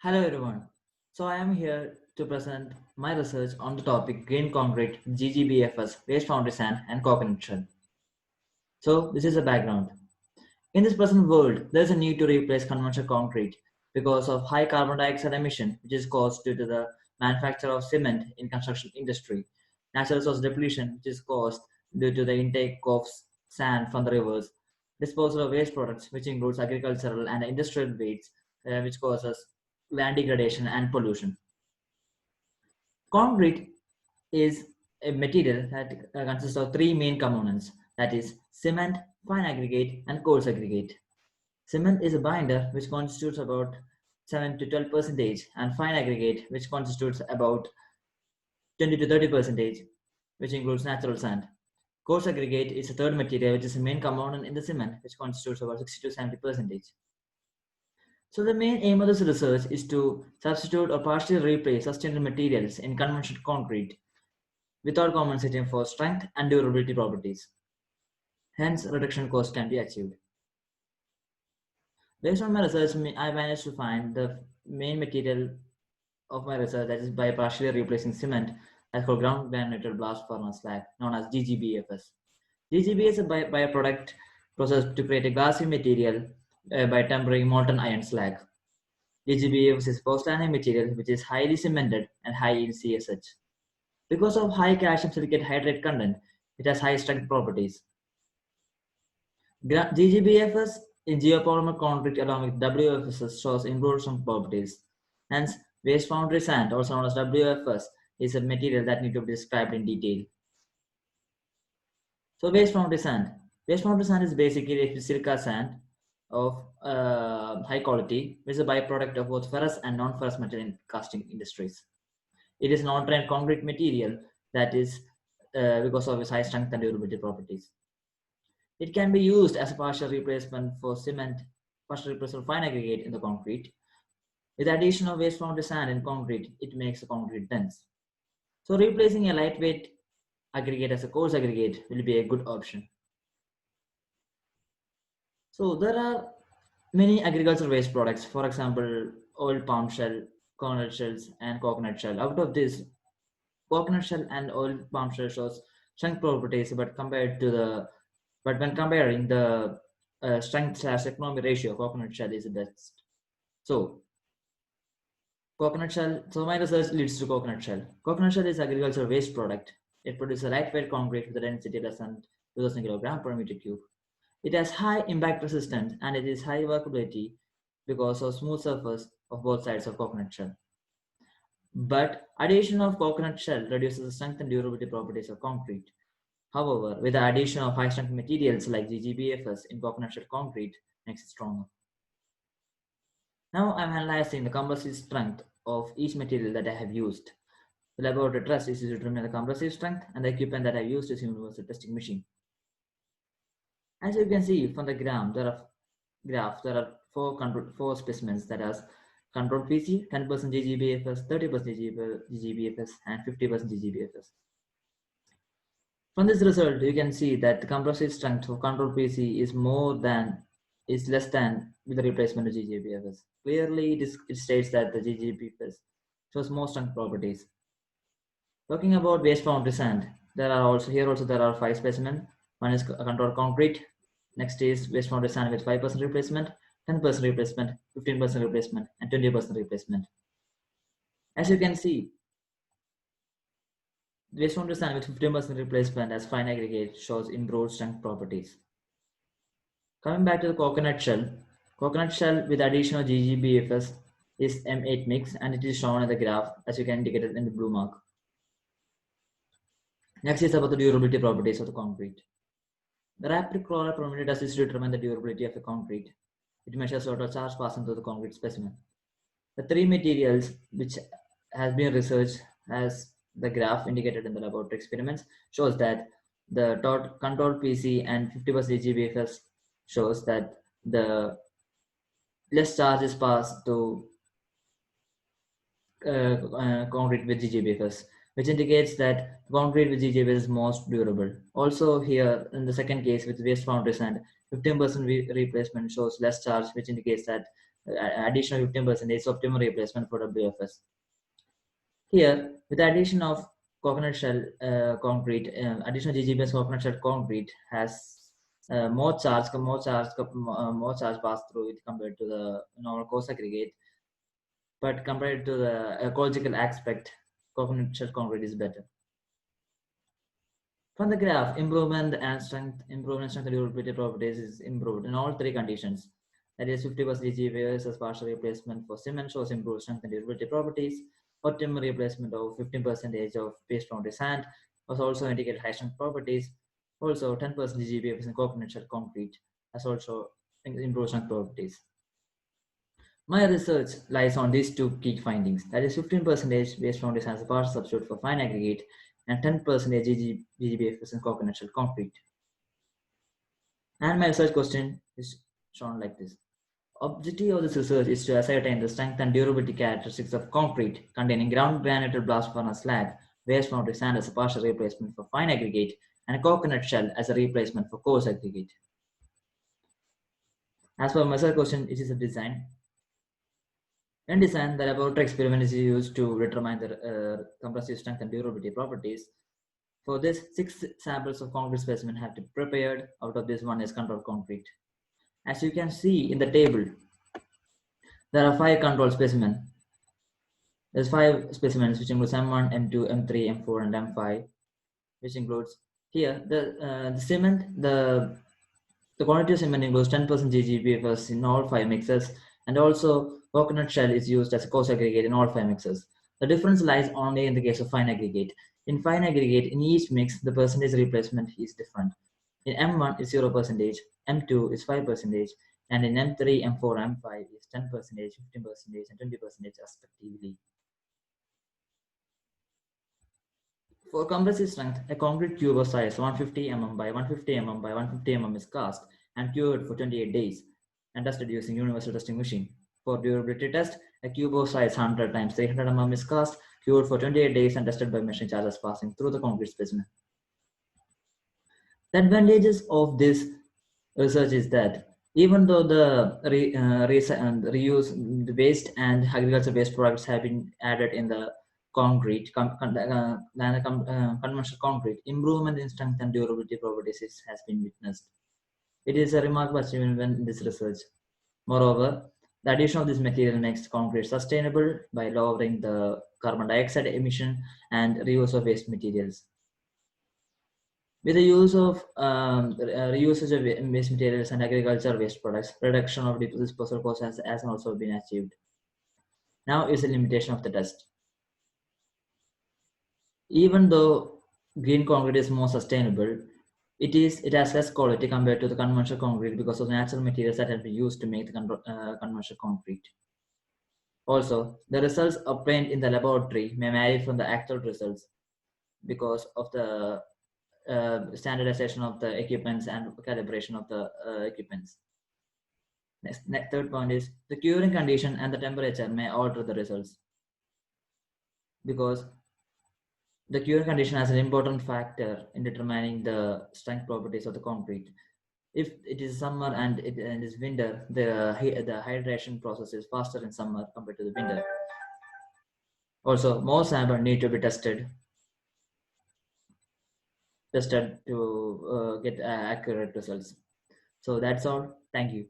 Hello everyone. So I am here to present my research on the topic green concrete, GGBFS, waste foundry sand and coconut shell. So this is a background. In this present world, there is a need to replace conventional concrete because of high carbon dioxide emission, which is caused due to the manufacture of cement in construction industry, natural resource depletion, which is caused due to the intake of sand from the rivers, disposal of waste products, which includes agricultural and industrial waste, which causes land degradation and pollution. Concrete is a material that consists of three main components, that is cement, fine aggregate and coarse aggregate. Cement is a binder which constitutes about 7 to 12 percentage, and fine aggregate which constitutes about 20 to 30 percentage, which includes natural sand. Coarse aggregate is a third material which is the main component in the cement, which constitutes about 60 to 70 percentage. So the main aim of this research is to substitute or partially replace sustainable materials in conventional concrete without compensating for strength and durability properties. Hence, reduction cost can be achieved. Based on my research, I managed to find the main material of my research, that is by partially replacing cement, as called ground granulated blast furnace slag, known as GGBFS. GGB is a byproduct process to create a glassy material by tempering molten iron slag. GGBFS is post-iron material which is highly cemented and high in CSH. Because of high calcium silicate hydrate content, it has high strength properties. GGBFS in geopolymer concrete along with WFS shows improved strength properties. Hence, waste foundry sand, also known as WFS, is a material that need to be described in detail. So waste foundry sand. Waste foundry sand is basically a silica sand of high quality, which is a byproduct of both ferrous and non-ferrous metal in casting industries. It is an non-trained concrete material that is because of its high strength and durability properties. It can be used as a partial replacement for cement, partial replacement for fine aggregate in the concrete. With the addition of waste foundry sand in concrete, it makes the concrete dense. So replacing a lightweight aggregate as a coarse aggregate will be a good option. So there are many agricultural waste products, for example, oil palm shell, coconut shells, and coconut shell. Out of this, coconut shell and oil palm shell shows strength properties, but when comparing the strength slash economy ratio, coconut shell is the best. So coconut shell. So my research leads to coconut shell. Coconut shell is agricultural waste product. It produces a lightweight concrete with a density less than 2000 kilogram per meter cube. It has high impact resistance and it is high workability because of smooth surface of both sides of coconut shell. But addition of coconut shell reduces the strength and durability properties of concrete. However, with the addition of high strength materials like GGBFS in coconut shell concrete makes it stronger. Now I'm analyzing the compressive strength of each material that I have used. The laboratory test is to determine the compressive strength, and the equipment that I used is a universal testing machine. As you can see from the graph, there are four specimens, that is control PC, 10% GGBFS, 30% GGBFS, and 50% GGBFS. From this result, you can see that the compressive strength of control PC is less than with the replacement of GGBFS. Clearly, it states that the GGBFS shows more strength properties. Talking about waste foundry sand, there are five specimens. One is control concrete. Next is waste foundry sand with 5% replacement, 10% replacement, 15% replacement, and 20% replacement. As you can see, waste foundry sand with 15% replacement as fine aggregate shows improved strength properties. Coming back to the coconut shell with addition of GGBFS is M8 mix, and it is shown in the graph as you can indicate it in the blue mark. Next is about the durability properties of the concrete. The rapid calorimeter test is to determine the durability of a concrete. It measures total charge passing through the concrete specimen. The three materials which has been researched as the graph indicated in the laboratory experiments shows that the control PC and 50% GGBFS shows that the less charge is passed to concrete with GGBFS, which indicates that concrete with GGBFS is most durable. Also here in the second case with waste foundry sand, 15% replacement shows less charge, which indicates that additional 15% optimal replacement for WFS. Here, with the addition of coconut shell concrete, additional GGBS coconut shell concrete has more charge pass through it compared to the normal coarse aggregate. But compared to the ecological aspect, coconut shell concrete is better. From the graph, improvement, strength and durability properties is improved in all three conditions. That is 50% GGBFS as partial replacement for cement shows improved strength and durability properties. Optimal replacement of 15% of paste foundry sand was also indicated high strength properties. Also 10% GGBFS in coconut shell concrete has also improved strength properties. My research lies on these two key findings. That is 15% waste foundation as a partial substitute for fine aggregate and 10% GGBFS in coconut shell concrete. And my research question is shown like this. Objective of this research is to ascertain the strength and durability characteristics of concrete containing ground granulated blast furnace slag, waste foundry sand as a partial replacement for fine aggregate, and coconut shell as a replacement for coarse aggregate. As for my research question, it is a design. In design, the laboratory experiment is used to determine the compressive strength and durability properties. For this, 6 samples of concrete specimen have to be prepared. Out of this, one is controlled concrete. As you can see in the table, there are 5 controlled specimens. There's 5 specimens which includes M1, M2, M3, M4, and M5, which includes here the cement. The quantity of cement includes 10% GGBFS in all 5 mixes, and also coconut shell is used as a coarse aggregate in all 5 mixes. The difference lies only in the case of fine aggregate. In fine aggregate, in each mix, the percentage replacement is different. In M1 is 0%, M2 is 5%, and in M3, M4, M5 is 10%, 15%, and 20% respectively. For compressive strength, a concrete cube of size 150 mm by 150 mm by 150 mm is cast and cured for 28 days and tested using universal testing machine. For durability test, a cube of size 100 times 300 mm is cast, cured for 28 days and tested by machine charges passing through the concrete specimen. The advantages of this research is that even though the reuse, the waste and agriculture waste products have been added in the concrete, conventional concrete, improvement in strength and durability properties has been witnessed. It is a remarkable achievement in this research. Moreover, the addition of this material makes concrete sustainable by lowering the carbon dioxide emission and reuse of waste materials. With the use of reusage of waste materials and agriculture waste products, reduction of disposal costs has also been achieved. Now is the limitation of the test. Even though green concrete is more sustainable, it has less quality compared to the conventional concrete because of the natural materials that have been used to make the conventional concrete. Also, the results obtained in the laboratory may vary from the actual results because of the standardization of the equipments and calibration of the equipments. Third point is the curing condition and the temperature may alter the results because the curing condition has an important factor in determining the strength properties of the concrete. If it is summer and it is winter, the hydration process is faster in summer compared to the winter. Also, more samples need to be tested to get accurate results. So that's all. Thank you.